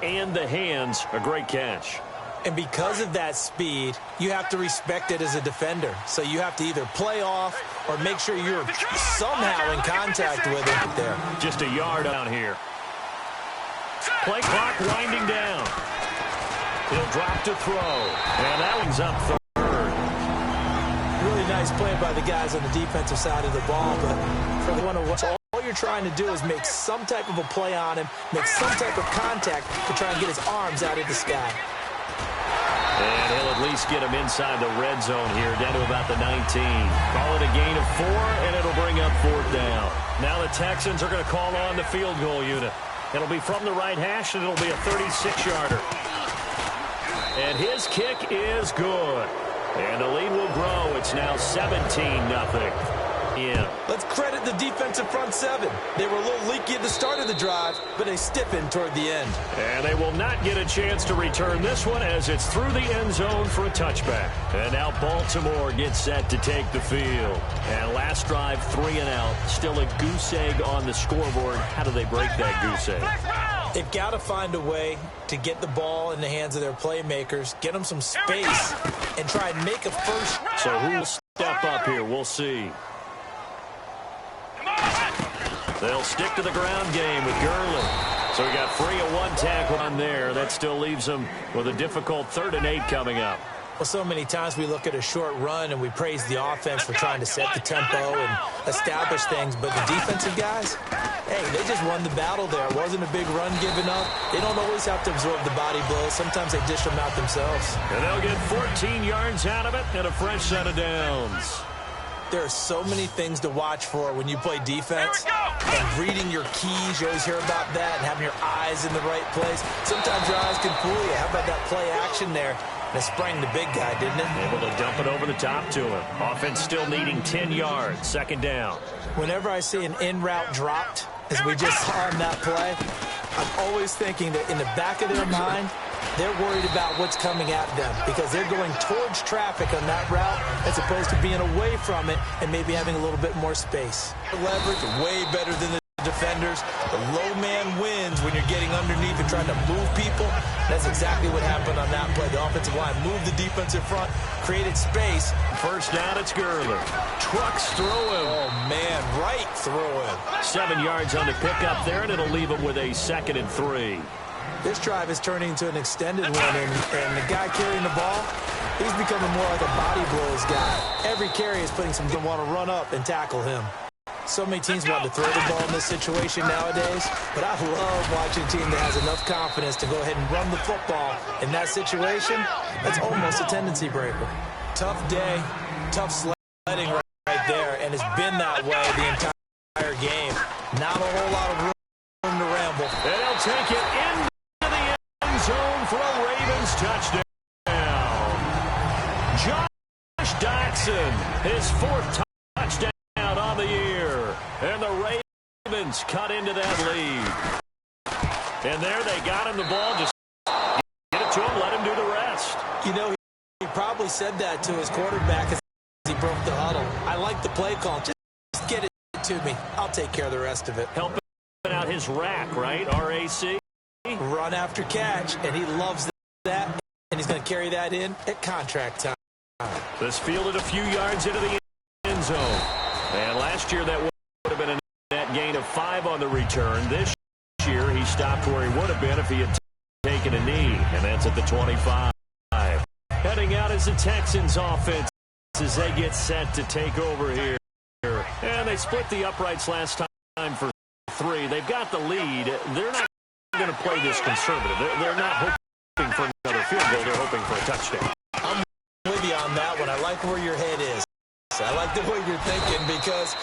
and the hands. A great catch. And because of that speed, you have to respect it as a defender. So you have to either play off or make sure you're somehow in contact with it there. Just a yard down here. Play clock winding down. He'll drop to throw. And that one's up third. Really nice play by the guys on the defensive side of the ball. But for the one who wants, all you're trying to do is make some type of a play on him, make some type of contact to try and get his arms out of the sky. And he'll at least get him inside the red zone here, down to about the 19. Call it a gain of 4, and it'll bring up 4th down. Now the Texans are going to call on the field goal unit. It'll be from the right hash, and it'll be a 36-yarder. And his kick is good. And the lead will grow. It's now 17-0. Yeah. Let's credit the defensive front seven. They were a little leaky at the start of the drive, but they stiffened toward the end. And they will not get a chance to return this one as it's through the end zone for a touchback. And now Baltimore gets set to take the field. And last drive, 3 and out. Still a goose egg on the scoreboard. How do they break that goose egg? They've got to find a way to get the ball in the hands of their playmakers, get them some space, and try and make a first. So who'll step up here? We'll see. They'll stick to the ground game with Gurley. So we got 3 of 1 tackle on there. That still leaves them with a difficult 3rd and 8 coming up. Well, so many times we look at a short run and we praise the offense for trying to set the tempo and establish things. But the defensive guys, hey, they just won the battle there. It wasn't a big run given up. They don't always have to absorb the body blows. Sometimes they dish them out themselves. And they'll get 14 yards out of it and a fresh set of downs. There are so many things to watch for when you play defense. And reading your keys, you always hear about that, and having your eyes in the right place. Sometimes your eyes can fool you. How about that play action there? And it sprang the big guy, didn't it? Able to dump it over the top to him. Offense still needing 10 yards. 2nd down. Whenever I see an in-route dropped, as we just saw in that play, I'm always thinking that in the back of their mind, they're worried about what's coming at them because they're going towards traffic on that route as opposed to being away from it and maybe having a little bit more space. Leverage way better than the defenders. The low man wins when you're getting underneath and trying to move people. That's exactly what happened on that play. The offensive line moved the defensive front, created space. First down, it's Gurley. Trucks through him. Oh, man, right through him. 7 yards on the pickup there, and it'll leave him with a 2nd and 3. This drive is turning into an extended one, and the guy carrying the ball, he's becoming more like a body blows guy. Every carry is putting some want to run up and tackle him. So many teams want to throw the ball in this situation nowadays, but I love watching a team that has enough confidence to go ahead and run the football. In that situation, that's almost a tendency breaker. Tough day, tough sledding right there, and it's been that way the entire game. Not a whole lot of room to ramble. And they'll take it into the end zone for a Ravens touchdown. Josh Dotson, his 4th touchdown on the year. And the Ravens cut into that lead. And there they got him the ball. Just get it to him, let him do the rest. You know, he probably said that to his quarterback as he broke the huddle. I like the play call. Just get it to me. I'll take care of the rest of it. Helping out his rack, right? R-A-C. Run after catch, and he loves that. And he's going to carry that in at contract time. This fielded a few yards into the end zone. And last year that would have been a net gain of 5 on the return. This year he stopped where he would have been if he had taken a knee. And that's at the 25. Heading out is the Texans offense as they get set to take over here. And they split the uprights last time for 3. They've got the lead. They're not going to play this conservative. They're not hoping for another field goal. They're hoping for a touchdown. I'm with you on that one. I like where your head is. I like the way you're thinking because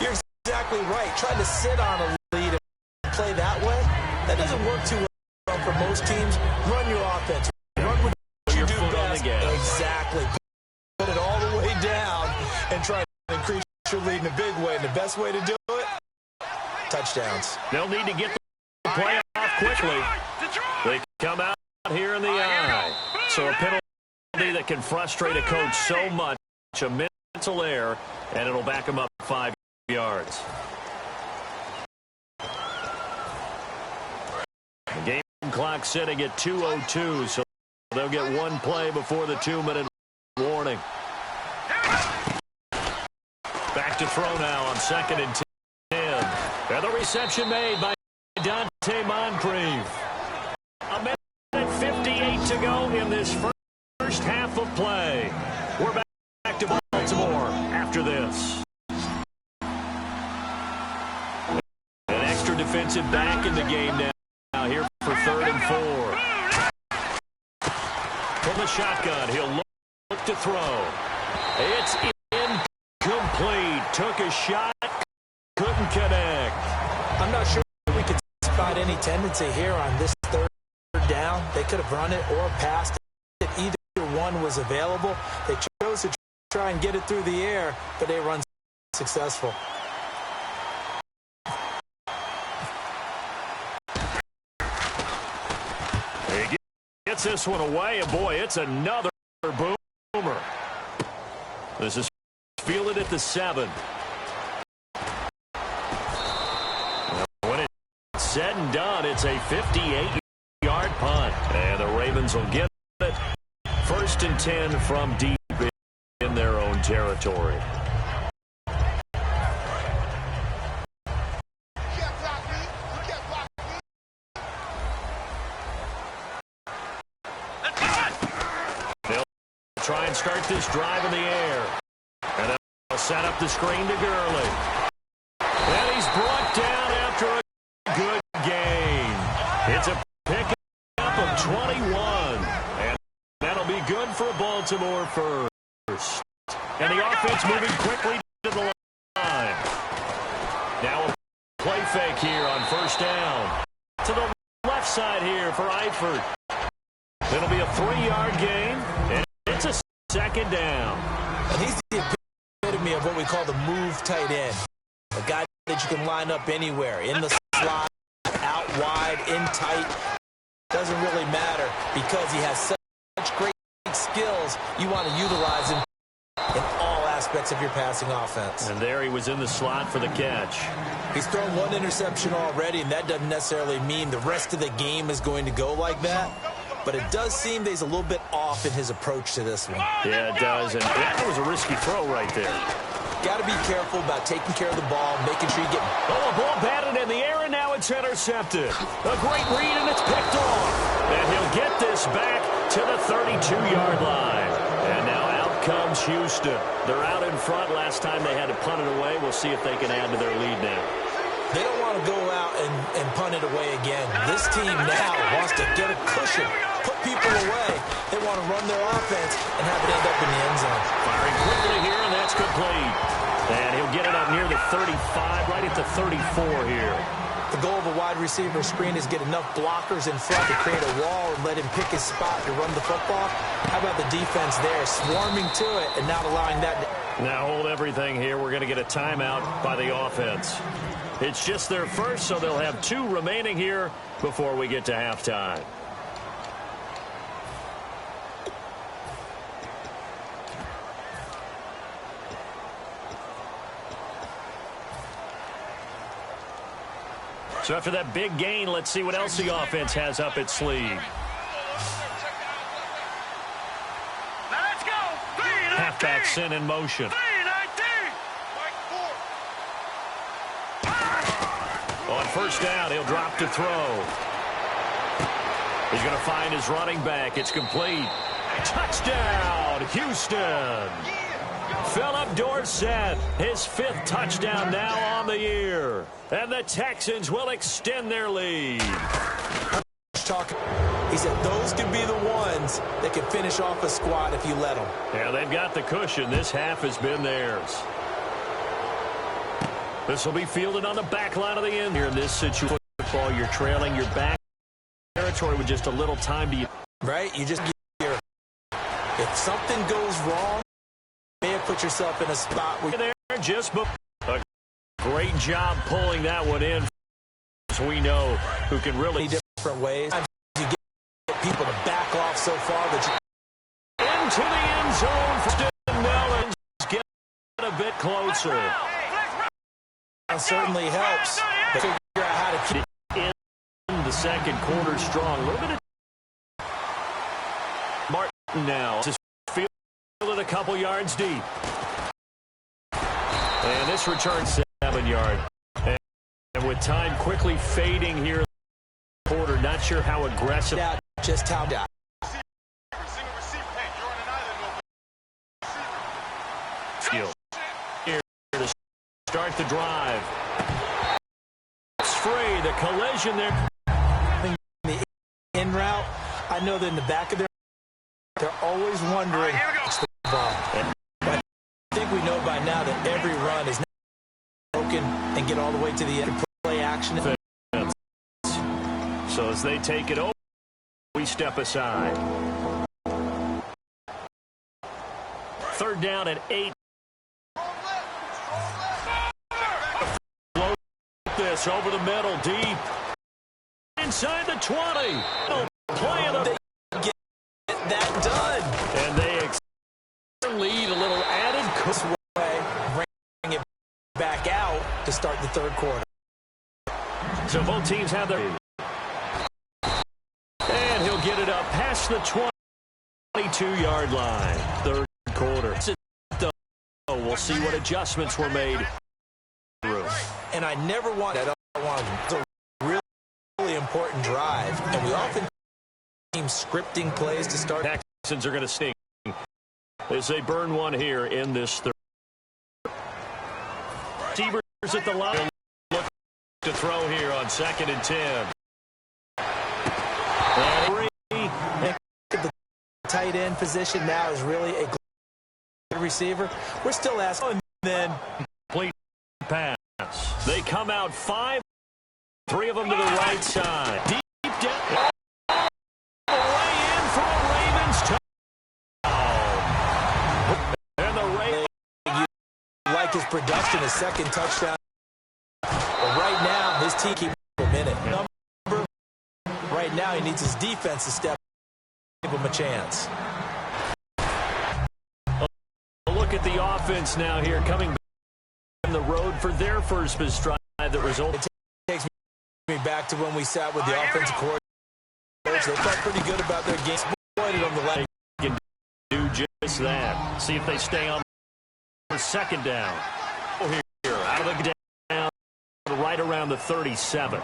you're exactly right. Trying to sit on a lead and play that way, that doesn't work too well for most teams. Run your offense. Run what you do best. Exactly. Put it all the way down and try to increase your lead in a big way. And the best way to do it, touchdowns. They'll need to get the play off quickly. They come out here in the eye. So a penalty that can frustrate a coach so much. A mental error, and it'll back him up 5 yards. The game clock sitting at 2:02, so they'll get one play before the 2-minute warning. Back to throw now on 2nd and 10. And the reception made by Dante Moncrief. A minute 58 to go in this first half of play. We're back to Baltimore after this. An extra defensive back in the game now here for 3rd and 4. From the shotgun, he'll look to throw. It's incomplete. Took a shot, couldn't connect. I'm not sure we could spot any tendency here on this 3rd down. They could have run it or passed it. Either one was available. They chose to try and get it through the air, but they run successful. He gets this one away, and boy, it's another boomer. This is fielded at the 7. When it's said and done, it's a 58-yard punt. And the Ravens will get it. 1st and 10 from deep in their own territory. They'll try and start this drive in the air. And they'll set up the screen to Gurley. And he's brought down after a good gain. It's a pickup of 21. And that'll be good for Baltimore first. And the offense moving quickly to the line. Now a play fake here on 1st down. To the left side here for Eifert. It'll be a 3-yard gain. And it's a 2nd down. And he's the epitome of what we call the move tight end. A guy that you can line up anywhere. In the slot, out wide, in tight. Doesn't really matter because he has such great skills. You want to utilize him in all aspects of your passing offense. And there he was in the slot for the catch. He's thrown 1 interception already, and that doesn't necessarily mean the rest of the game is going to go like that. But it does seem that he's a little bit off in his approach to this one. Yeah, it does. And that was a risky throw right there. Got to be careful about taking care of the ball, making sure you get... Oh, a ball batted in the air, and now it's intercepted. A great read, and it's picked off. And he'll get this back to the 32-yard line. And now out comes Houston. They're out in front. Last time they had to punt it away. We'll see if they can add to their lead now. They don't want to go out and punt it away again. This team now wants to get a cushion, put people away. They want to run their offense and have it end up in the end zone. Firing quickly here, and that's complete. And he'll get it up near the 35, right at the 34 here. The goal of a wide receiver screen is get enough blockers in front to create a wall and let him pick his spot to run the football. How about the defense there, swarming to it and not allowing that to... Now hold everything here. We're going to get a timeout by the offense. It's just their first, so they'll have 2 remaining here before we get to halftime. So after that big gain, let's see what else the offense has up its sleeve. Halfback sent in motion. On 1st down, he'll drop to throw. He's going to find his running back. It's complete. Touchdown, Houston. Philip Dorsett, his 5th touchdown now on the year. And the Texans will extend their lead. He said those could be the ones that can finish off a squad if you let them. Yeah, they've got the cushion. This half has been theirs. This will be fielded on the back line of the end here in this situation. Football, you're trailing your back territory with just a little time to you. Right? You just get if something goes wrong, you may have put yourself in a spot where there just a great job pulling that one in. So we know who can really different ways. You get people to back off so far that you into the end zone for Nellens. Get a bit closer. Certainly helps. But figure out how to keep in the second quarter strong. A little bit of Martin now. Just feel it a couple yards deep. And this returns 7 yards. And with time quickly fading here in the quarter, not sure how aggressive. Yeah, just how down. Here to start the drive. It's free. The collision there. The in route, I know that in the back of they're always wondering the ball. But I think we know by now that every run is broken and get all the way to the end. Play action. So as they take it over, we step aside. Third down at 8. Float this over the middle, deep. Inside the 20. Play of the get that done. And they lead a little added way, bring it back out to start the third quarter. So both teams have their... And he'll get it up past the 22-yard line. Third quarter. We'll see what adjustments were made. And I never want that. It's a really important drive. And we often team scripting plays to start. Texans are going to sting as they burn one here in this third. Receivers at the line. Look to throw here on 2nd and 10. The tight end position now is really a good receiver. We're still asking. Then complete pass. They come out 5. 3 of them to the right side. Deep down. Way in for a Ravens touchdown. And the Ravens. You like his production, his second touchdown. But right now, his team keeps him a minute. Right now, he needs his defense to step up and give him a chance. A look at the offense now here, coming back on the road for their first drive that resulted. It takes me back to when we sat with the offensive coordinator. They felt pretty good about their game. Exploited on the left. Can do just that. See if they stay on for second down. Here, out of the down, right around the 37.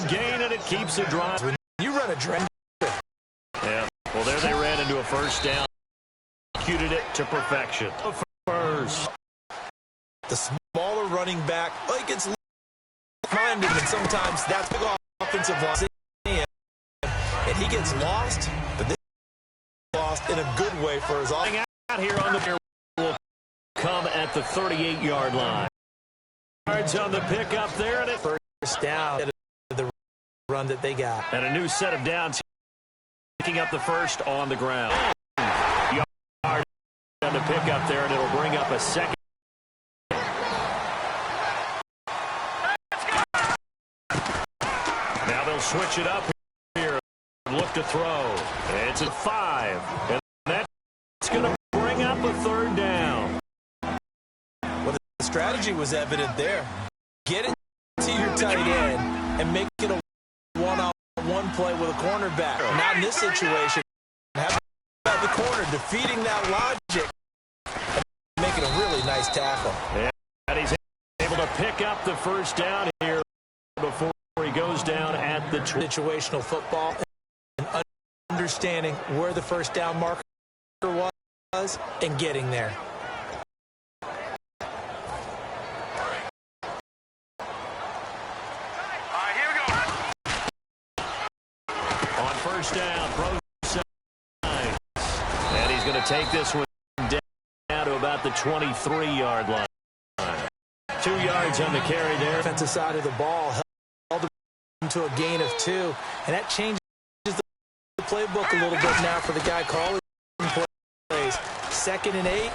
Gain, and it keeps the drive. When you run a drive. Yeah, well, there they ran into a first down. Executed it to perfection. First. The smaller running back, like it's minded, and sometimes that's big offensive line. And he gets lost, but this is lost in a good way for his offense. Out here on the will come at the 38-yard line. Yards on the pickup there, and it first down. The run that they got. And a new set of downs, picking up the first on the ground. Yard on the pickup there, and it'll bring up a second. Now they'll switch it up here. Look to throw. It's at 5. And that's going to bring up a third down. Well, the strategy was evident there. Get it to your tight end and make it a one-on-one play with a cornerback. Not in this situation. Have the corner defeating that logic and making a really nice tackle. Yeah, and he's able to pick up the first down here before he goes down at the situational football and understanding where the first down marker was and getting there. Down, pro side. And he's going to take this one down to about the 23-yard line. 2 yards on the carry there. Defensive side of the ball held them to a gain of 2, and that changes the playbook a little bit now for the guy calling plays. 2nd and 8.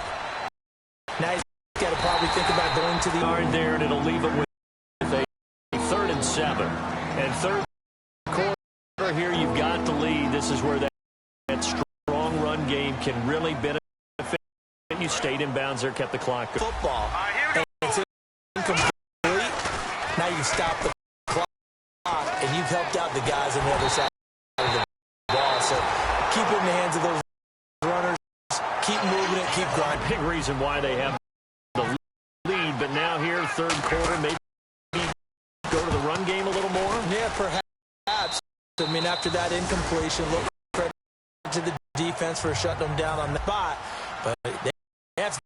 Now he's got to probably think about going to the yard there, and it'll leave it with a 3rd and 7. And third quarter here, you've got the lead. This is where that strong run game can really benefit. You stayed in bounds there, kept the clock going. Football. And it's incomplete. Now you stop the clock, and you've keep it in the hands of those runners. Keep moving it, keep grinding. Big reason why they have the lead, but now here, third quarter, maybe go to the run game a little more? Yeah, perhaps. I mean, after that incompletion, look credit to the defense for shutting them down on the spot, but they have to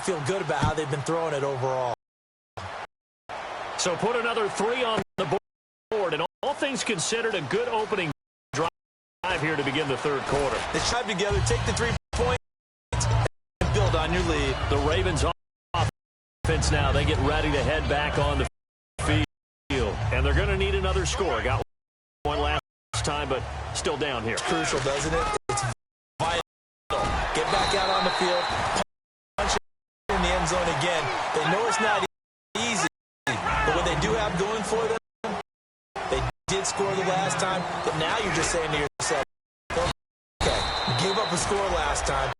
feel good about how they've been throwing it overall. So put another 3 on the board, and all things considered, a good opening drive here to begin the third quarter. They drive together, take the 3 points, and build on your lead. The Ravens offense now, they get ready to head back on the field, and they're going to need another score. Got one last time, but still down here. It's crucial, doesn't it? It's vital. Get back out on the field, punch it in the end zone again. They know it's not easy, but what they do have going for them, they did score the last time, but now you're just saying to yourself, okay, give up a score last time.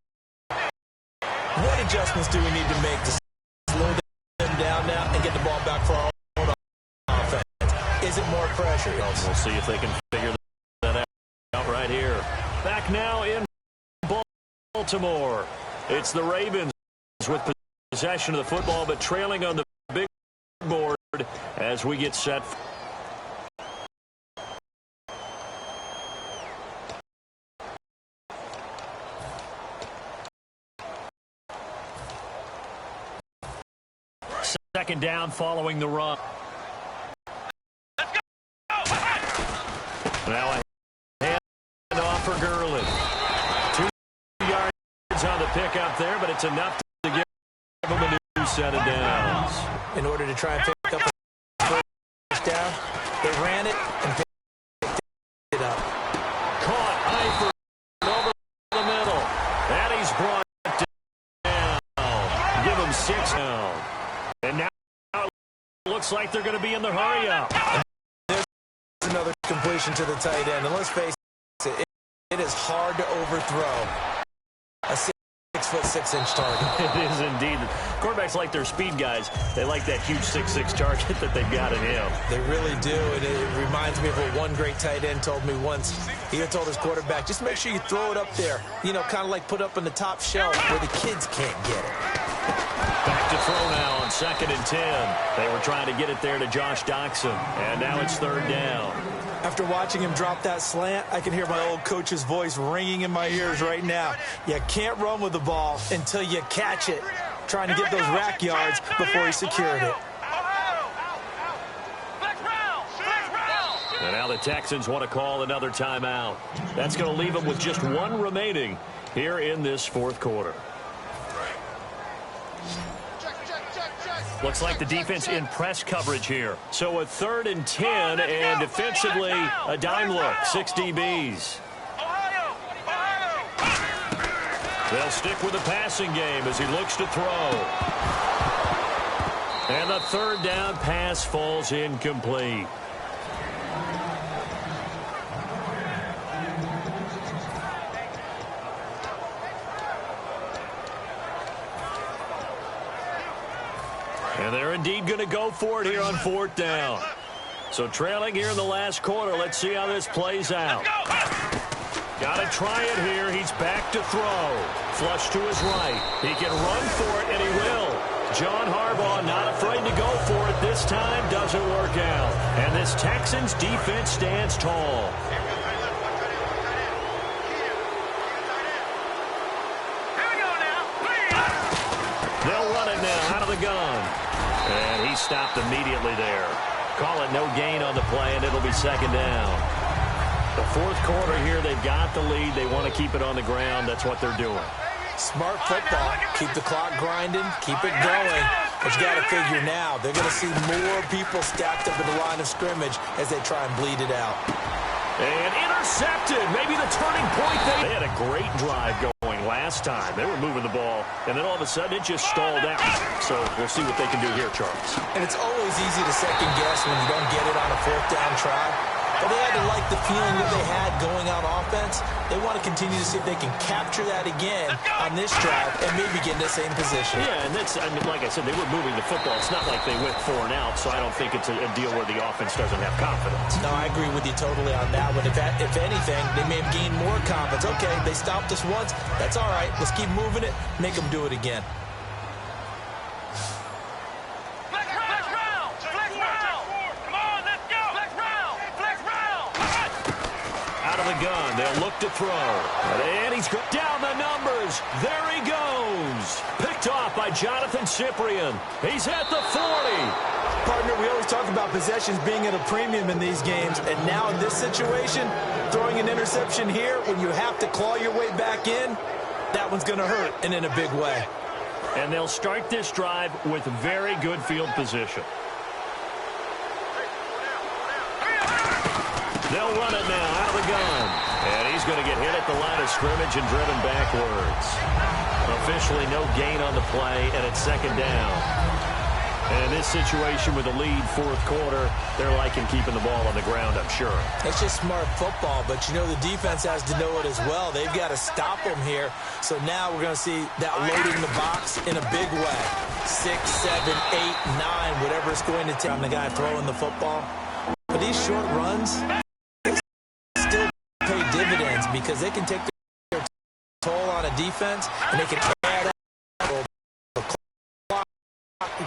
What adjustments do we need to make to slow them down now and get the ball back for our own offense? Is it more pressure? We'll see if they can figure that out right here. Back now in Baltimore. It's the Ravens with possession of the football, but trailing on the big board as we get set. Second down following the run. Now a handoff for Gurley. 2 yards on the pickup there, but it's enough to give him a new set of downs. In order to try and pick up a first down, they ran it and picked it up. Caught Eifert over the middle. And he's brought down. Give him 6 now. And now it looks like they're going to be in the hurry up. There's another completion to the tight end. And let's face it, it is hard to overthrow a 6'6" target. It is indeed. Quarterbacks like their speed guys. They like that huge 6'6" target that they've got in him. They really do, and it reminds me of what one great tight end told me once. He had told his quarterback, just make sure you throw it up there. You know, kind of like put up on the top shelf where the kids can't get it. Back to throw now on 2nd and 10. They were trying to get it there to Josh Doxson, and now it's 3rd down. After watching him drop that slant, I can hear my old coach's voice ringing in my ears right now. You can't run with the ball until you catch it. Trying to get those rack yards before he secured it. And now the Texans want to call another timeout. That's going to leave them with just 1 remaining here in this 4th quarter. Looks like the defense in press coverage here. So a 3rd and 10, and defensively a dime look, 6 DBs. They'll stick with the passing game as he looks to throw. And the 3rd down pass falls incomplete. And they're indeed going to go for it here on 4th down. So trailing here in the last quarter. Let's see how this plays out. Got to try it here. He's back to throw. Flush to his right. He can run for it, and he will. John Harbaugh not afraid to go for it this time. Doesn't work out. And this Texans defense stands tall. They'll run it now out of the gun. And he stopped immediately there. Call it no gain on the play, and it'll be 2nd down. The 4th quarter here, they've got the lead. They want to keep it on the ground. That's what they're doing. Smart football. Keep the clock grinding. Keep it going. But you got to figure now, they're going to see more people stacked up in the line of scrimmage as they try and bleed it out. And intercepted. Maybe the turning point. They had a great drive going last time. They were moving the ball, and then all of a sudden it just stalled out. So we'll see what they can do here, Charles. And it's always easy to second guess when you don't get it on a 4th down try. But they had to like the feeling that they had going out offense, they want to continue to see if they can capture that again on this drive and maybe get in the same position. Yeah, and that's, I mean, like I said, they were moving the football. It's not like they went 4 and out, so I don't think it's a deal where the offense doesn't have confidence. No, I agree with you totally on that one. If anything, they may have gained more confidence. Okay, they stopped us once. That's all right. Let's keep moving it. Make them do it again. Gun. They'll look to throw. And he's down the numbers. There he goes. Picked off by Jonathan Cyprien. He's at the 40. Partner, we always talk about possessions being at a premium in these games. And now in this situation, throwing an interception here when you have to claw your way back in, that one's going to hurt, and in a big way. And they'll start this drive with very good field position. They'll run it now out of the gun. And he's going to get hit at the line of scrimmage and driven backwards. Officially no gain on the play, and it's second down. And in this situation with the lead fourth quarter, they're liking keeping the ball on the ground, I'm sure. It's just smart football, but you know the defense has to know it as well. They've got to stop them here. So now we're going to see that loading the box in a big way. 6, 7, 8, 9, whatever it's going to take on the guy throwing the football. But these short runs still pay dividends because they can take their toll on a defense and they can add up the clock,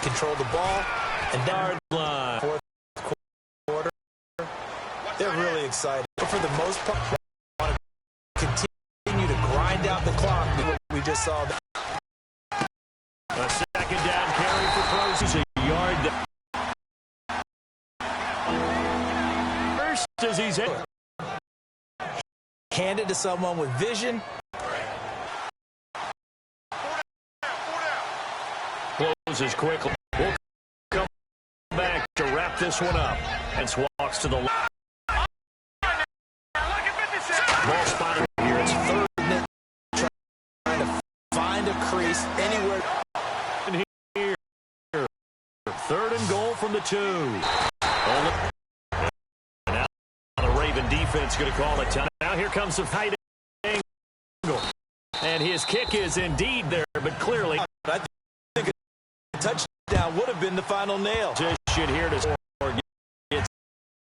control the ball, and down line. Fourth quarter, they're really excited. But for the most part, they want to continue to grind out the clock. We just saw that. A second down carry for Pros. A yard down. First as he's in. Hand it to someone with vision. Closes quickly. We'll come back to wrap this one up. And walks to the left. Ball spotted here. It's third and trying to find a crease anywhere. And here. Third and goal from the 2. Now the Raven defense going to call it time. Now here comes the tight angle. And his kick is indeed there, but clearly. I think a touchdown would have been the final nail. Position here to score. Get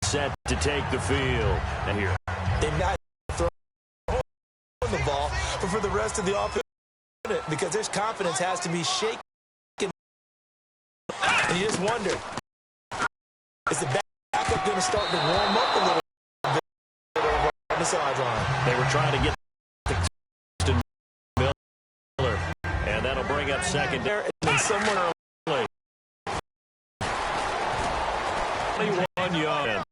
set to take the field. And here. They've not thrown the ball, but for the rest of the offense, because their confidence has to be shaken. And you just wonder, is the backup going to start to warm up a little bit on the sideline? They were trying to get to Miller, and that'll bring up second there. And then somewhere early. 21 yards.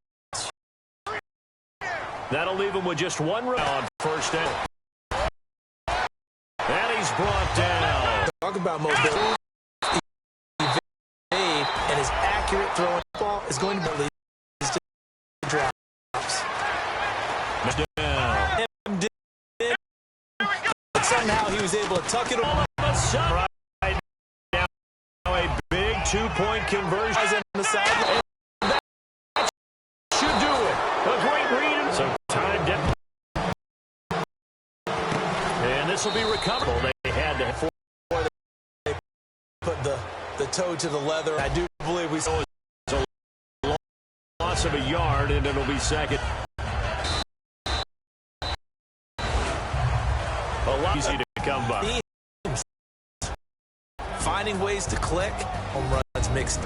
That'll leave him with just one run on first down. And he's brought down. Talk about mobility. And his accurate throwing ball is going to lead to drops. Down. But somehow he was able to tuck it all right now. A big 2-point conversion on the sideline. That should do it. A great read. So time down. And this will be recoverable. They had to before they put the toe to the leather. I do believe we saw a loss of a yard, and it'll be second. A lot easy to come by. Finding ways to click. Home runs mixed